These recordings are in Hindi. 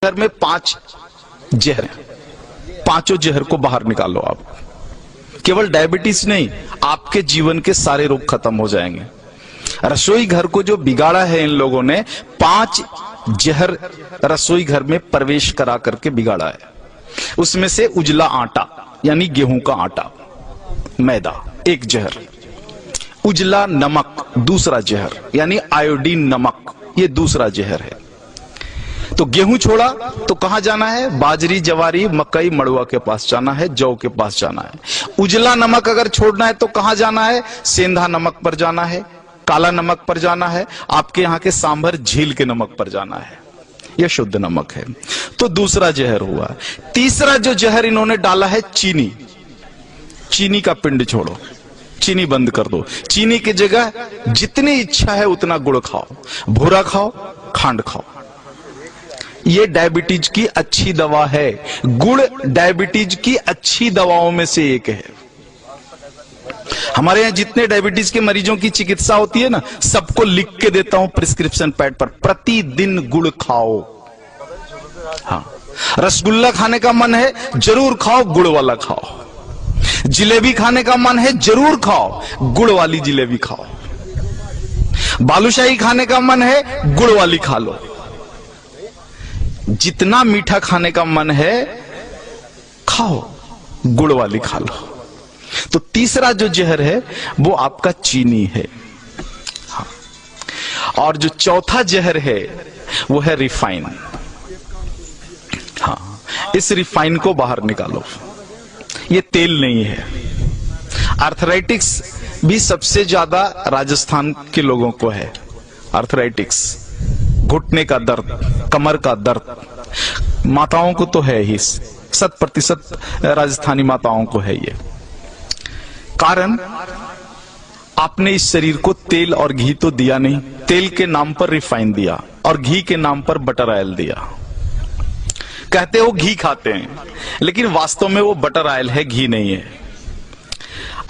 घर में 5 जहर हैं, पांचों जहर को बाहर निकालो आप। केवल डायबिटीज नहीं, आपके जीवन के सारे रोग खत्म हो जाएंगे। रसोई घर को जो बिगाड़ा है इन लोगों ने, 5 जहर रसोई घर में प्रवेश करा करके बिगाड़ा है। उसमें से उजला आटा यानी गेहूं का आटा, मैदा एक जहर, उजला नमक दूसरा जहर यानी आयोडीन नमक, ये दूसरा जहर है। तो गेहूं छोड़ा तो कहां जाना है? बाजरी, जवारी, मकई, मड़ुआ के पास जाना है, जौ के पास जाना है। उजला नमक अगर छोड़ना है तो कहां जाना है? सेंधा नमक पर जाना है, काला नमक पर जाना है, आपके यहां के सांभर झील के नमक पर जाना है। यह शुद्ध नमक है। तो दूसरा जहर हुआ। तीसरा जो जहर इन्होंने डाला है चीनी। चीनी का पिंड छोड़ो, चीनी बंद कर दो। चीनी की जगह जितनी इच्छा है उतना गुड़ खाओ, भूरा खाओ, खांड खाओ। ये डायबिटीज की अच्छी दवा है। गुड़ डायबिटीज की अच्छी दवाओं में से एक है। हमारे यहां जितने डायबिटीज के मरीजों की चिकित्सा होती है ना, सबको लिख के देता हूं प्रिस्क्रिप्शन पैड पर, प्रतिदिन गुड़ खाओ। हाँ, रसगुल्ला खाने का मन है जरूर खाओ, गुड़ वाला खाओ। जिलेबी खाने का मन है जरूर खाओ, गुड़ वाली जिलेबी खाओ। बालूशाही खाने का मन है, गुड़ वाली खा लो। जितना मीठा खाने का मन है खाओ, गुड़ वाली खा लो। तो तीसरा जो जहर है वो आपका चीनी है। हाँ। और जो चौथा जहर है वो है रिफाइन। हाँ, इस रिफाइन को बाहर निकालो। ये तेल नहीं है। आर्थराइटिक्स भी सबसे ज्यादा राजस्थान के लोगों को है। आर्थराइटिक्स, घुटने का दर्द, कमर का दर्द, माताओं को तो है ही, 100% राजस्थानी माताओं को है ये। कारण आपने इस शरीर को तेल और घी तो दिया नहीं, तेल के नाम पर रिफाइन दिया और घी के नाम पर बटर ऑयल दिया। कहते हो घी खाते हैं, लेकिन वास्तव में वो बटर ऑयल है, घी नहीं है।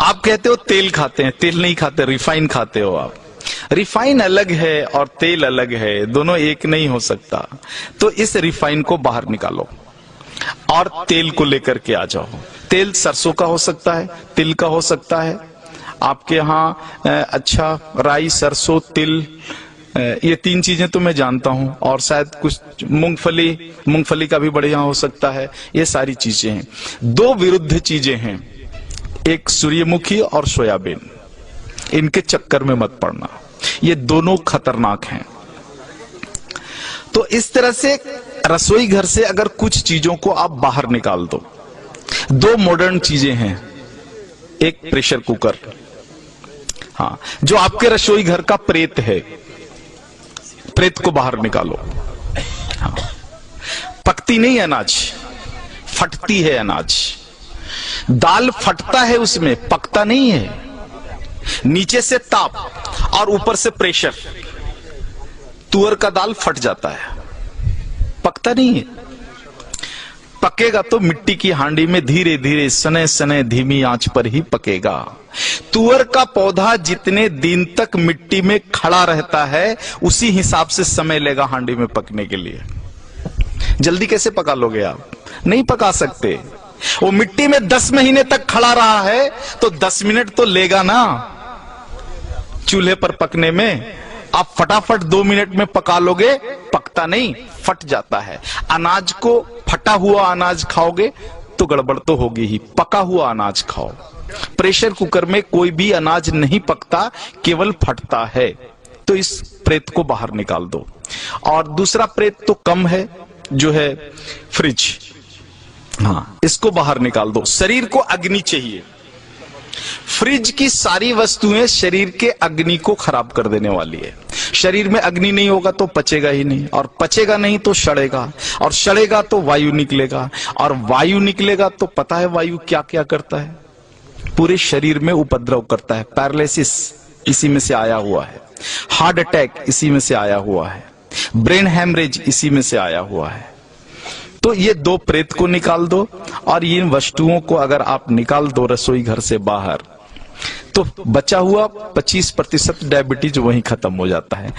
आप कहते हो तेल खाते हैं, तेल नहीं खाते, रिफाइन खाते हो आप। रिफाइन अलग है और तेल अलग है, दोनों एक नहीं हो सकता। तो इस रिफाइन को बाहर निकालो और तेल को लेकर के आ जाओ। तेल सरसों का हो सकता है, तिल का हो सकता है। आपके यहाँ अच्छा राई, सरसों, तिल, ये 3 चीजें तो मैं जानता हूं, और शायद कुछ मूंगफली का भी बढ़िया हो सकता है। ये सारी चीजें हैं। 2 विरुद्ध चीजें हैं, एक सूर्यमुखी और सोयाबीन। इनके चक्कर में मत पड़ना, ये दोनों खतरनाक हैं। तो इस तरह से रसोई घर से अगर कुछ चीजों को आप बाहर निकाल दो। 2 मॉडर्न चीजें हैं, एक प्रेशर कुकर, हाँ, जो आपके रसोई घर का प्रेत है, प्रेत को बाहर निकालो। हाँ, पकती नहीं अनाज, फटती है अनाज। दाल फटता है, उसमें पकता नहीं है। नीचे से ताप और ऊपर से प्रेशर, तुअर का दाल फट जाता है, पकता नहीं है। पकेगा तो मिट्टी की हांडी में धीरे धीरे, सने सने, धीमी आंच पर ही पकेगा। तुअर का पौधा जितने दिन तक मिट्टी में खड़ा रहता है, उसी हिसाब से समय लेगा हांडी में पकने के लिए। जल्दी कैसे पका लोगे आप? नहीं पका सकते। वो मिट्टी में 10 महीने तक खड़ा रहा है तो 10 मिनट तो लेगा ना चूल्हे पर पकने में। आप फटाफट 2 मिनट में पका लोगे, पकता नहीं, फट जाता है। अनाज को, फटा हुआ अनाज खाओगे तो गड़बड़ तो होगी ही, पका हुआ अनाज खाओ। प्रेशर कुकर में कोई भी अनाज नहीं पकता, केवल फटता है। तो इस प्रेत को बाहर निकाल दो। और दूसरा प्रेत तो कम है, जो है फ्रिज, हाँ, इसको बाहर निकाल दो। शरीर को अग्नि चाहिए। फ्रिज की सारी वस्तुएं शरीर के अग्नि को खराब कर देने वाली है। शरीर में अग्नि नहीं होगा तो पचेगा ही नहीं, और पचेगा नहीं तो सड़ेगा, और सड़ेगा तो वायु निकलेगा, और वायु निकलेगा तो पता है वायु क्या क्या करता है? पूरे शरीर में उपद्रव करता है। पैरालिसिस इसी में से आया हुआ है, हार्ट अटैक इसी में से आया हुआ है, ब्रेन हैमरेज इसी में से आया हुआ है। तो ये 2 प्रेत को निकाल दो, और इन वस्तुओं को अगर आप निकाल दो रसोई घर से बाहर, तो बचा हुआ 25% डायबिटीज वहीं खत्म हो जाता है।